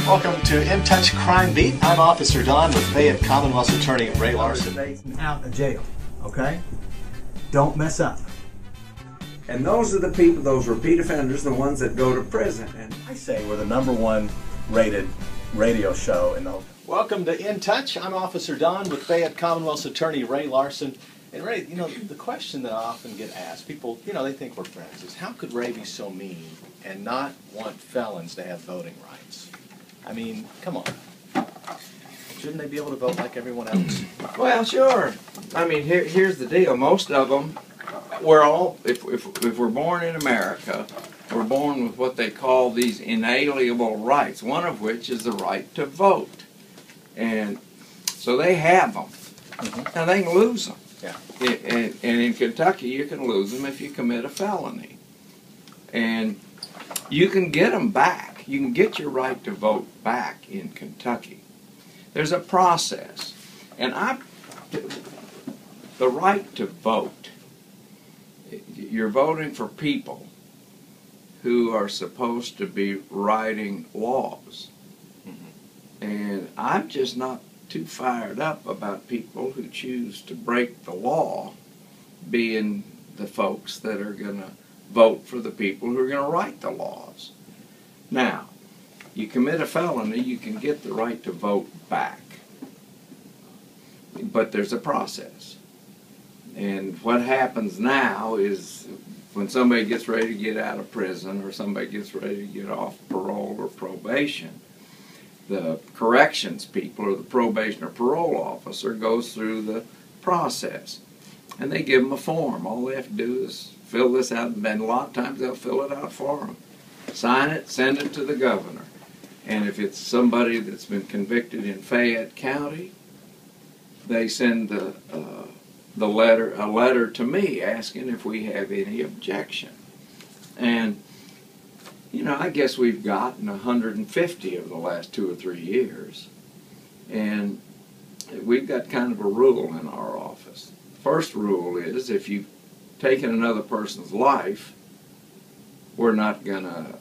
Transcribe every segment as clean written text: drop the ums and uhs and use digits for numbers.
Welcome to In Touch Crime Beat. I'm Officer Don with Fayette Commonwealth's Attorney Ray Larson. Out of jail, okay? Don't mess up. And those are the people, those repeat offenders, the ones that go to prison. And I say we're the #1 rated radio show in the whole. Welcome to In Touch. I'm Officer Don with Fayette Commonwealth's Attorney Ray Larson. And Ray, you know, the question that I often get asked, people, you know, they think we're friends, is how could Ray be so mean and not want felons to have voting rights? I mean, come on. Shouldn't they be able to vote like everyone else? well, sure. I mean, here's the deal. Most of them, we're all, if we're born in America, we're born with what they call these inalienable rights, one of which is the right to vote. And so they have them. Mm-hmm. Now, they can lose them. Yeah. And in Kentucky, you can lose them if you commit a felony. And you can get them back. You can get your right to vote back in Kentucky. There's a process. And the right to vote, you're voting for people who are supposed to be writing laws. Mm-hmm. And I'm just not too fired up about people who choose to break the law being the folks that are going to vote for the people who are going to write the laws. Now, you commit a felony, you can get the right to vote back. But there's a process. And what happens now is when somebody gets ready to get out of prison or somebody gets ready to get off parole or probation, the corrections people or the probation or parole officer goes through the process. And they give them a form. All they have to do is fill this out, and a lot of times they'll fill it out for them. Sign it, send it to the governor. And if it's somebody that's been convicted in Fayette County, they send a letter to me asking if we have any objection. And you know, I guess we've gotten 150 over the last 2 or 3 years. And we've got kind of a rule in our office. First rule is if you've taken another person's life, we're gonna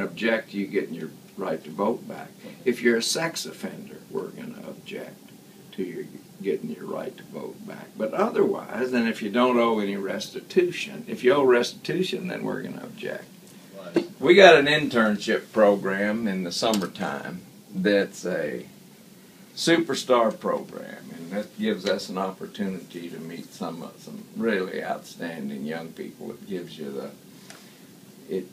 object to you getting your right to vote back. If you're a sex offender, we're gonna object to you getting your right to vote back. But otherwise, and if you don't owe any restitution, if you owe restitution, then we're gonna object. We got an internship program in the summertime that's a superstar program, and that gives us an opportunity to meet some really outstanding young people. It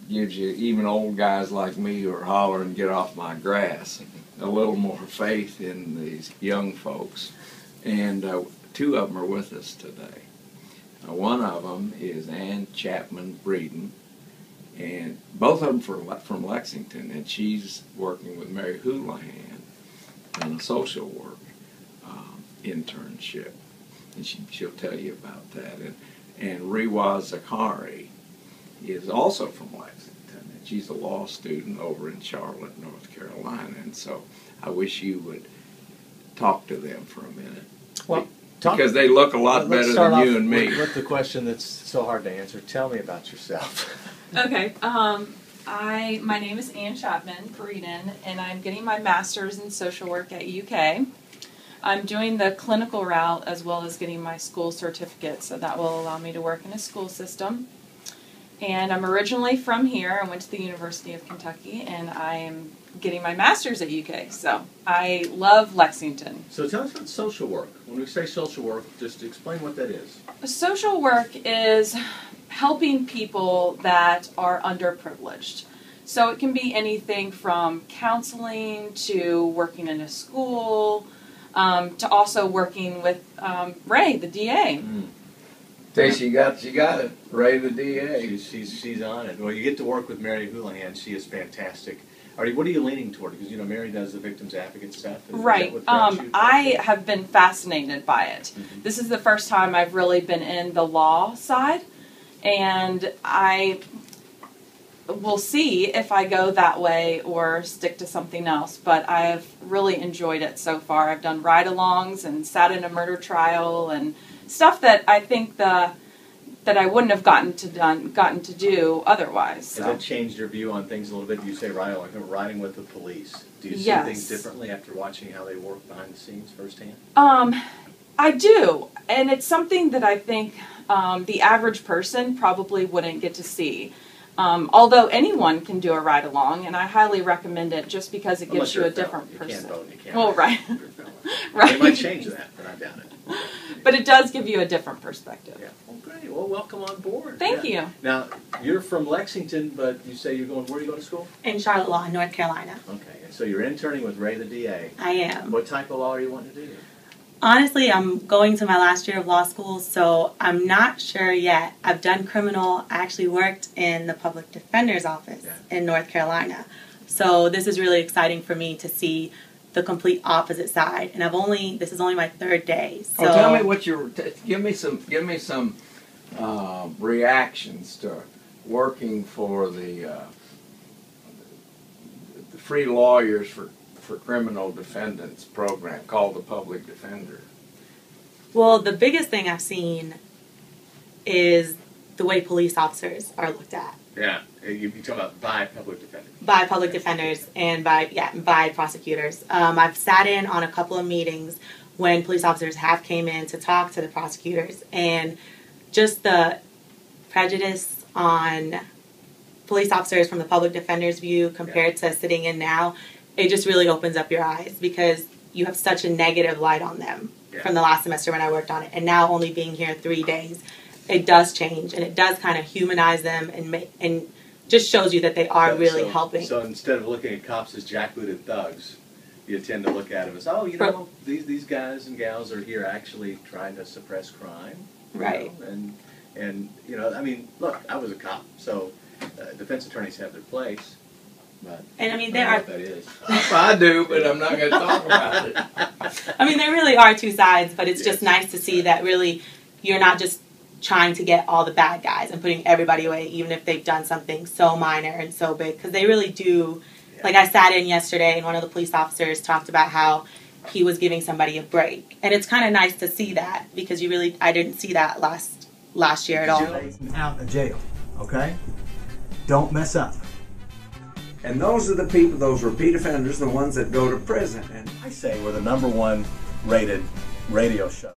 gives you even old guys like me who are hollering, "Get off my grass," a little more faith in these young folks. And 2 of them are with us today. One of them is Ann Chapman Breeden. And both of them from Lexington, and she's working with Mary Houlihan in a social work internship, and she'll tell you about that. And Rewa Zakari is also from Lexington, and she's a law student over in Charlotte, North Carolina. And so I wish you would talk to them for a minute. Well, because they look a lot better than you and me. With the question that's so hard to answer, tell me about yourself. Okay, my name is Ann Chapman Breeden, and I'm getting my master's in social work at UK. I'm doing the clinical route as well as getting my school certificate, so that will allow me to work in a school system. And I'm originally from here. I went to the University of Kentucky, and I am getting my master's at UK, so I love Lexington. So tell us about social work. When we say social work, just explain what that is. Social work is helping people that are underprivileged. So it can be anything from counseling to working in a school, to also working with Ray, the DA. She got it. Ray, the DA. She's on it. Well, you get to work with Mary Houlihan. She is fantastic. What are you leaning toward? Because, you know, Mary does the victims advocate stuff. Right. I have been fascinated by it. Mm-hmm. This is the first time I've really been in the law side, and I will see if I go that way or stick to something else. But I have really enjoyed it so far. I've done ride-alongs and sat in a murder trial and stuff that I think that I wouldn't have gotten to do otherwise. Has that changed your view on things a little bit? You say riding with the police. Do you see Yes. things differently after watching how they work behind the scenes firsthand? I do, and it's something that I think the average person probably wouldn't get to see. Although anyone can do a ride along, and I highly recommend it just because it gives you a different perspective. You can't vote, you can't. Well, right. Right. They might change that, but I doubt it. But it does give you a different perspective. Yeah. Well, great. Well, welcome on board. Thank you. Now, you're from Lexington, but you say you're going, where are you going to school? In Charlotte Law, North Carolina. Okay. And so you're interning with Ray the DA. I am. What type of law are you wanting to do? Honestly, I'm going to my last year of law school, so I'm not sure yet. I've done criminal. I actually worked in the public defender's office in North Carolina. So this is really exciting for me to see the complete opposite side. And this is only my third day. So tell me what give me some reactions to working for the free lawyers for criminal defendants program called the Public Defender. Well, the biggest thing I've seen is the way police officers are looked at. Yeah, you talk about by public defenders. By public defenders and by prosecutors. I've sat in on a couple of meetings when police officers have came in to talk to the prosecutors, and just the prejudice on police officers from the public defender's view compared to sitting in now, it just really opens up your eyes because you have such a negative light on them from the last semester when I worked on it, and now only being here 3 days. It does change, and it does kind of humanize them and just shows you that they are really helping. So instead of looking at cops as jackbooted thugs, you tend to look at them as, these guys and gals are here actually trying to suppress crime. Right. And I mean, look, I was a cop, so defense attorneys have their place. But and I mean, there are. What that is. I do, but I'm not going to talk about it. I mean, there really are two sides, but it's just nice to see that really you're not just trying to get all the bad guys and putting everybody away, even if they've done something so minor and so big, because they really do. Like, I sat in yesterday and one of the police officers talked about how he was giving somebody a break, and it's kind of nice to see that because I didn't see that last year at all. Out of jail, okay? Don't mess up. And those are the people, those repeat offenders, the ones that go to prison. And I say we're the #1 rated radio show.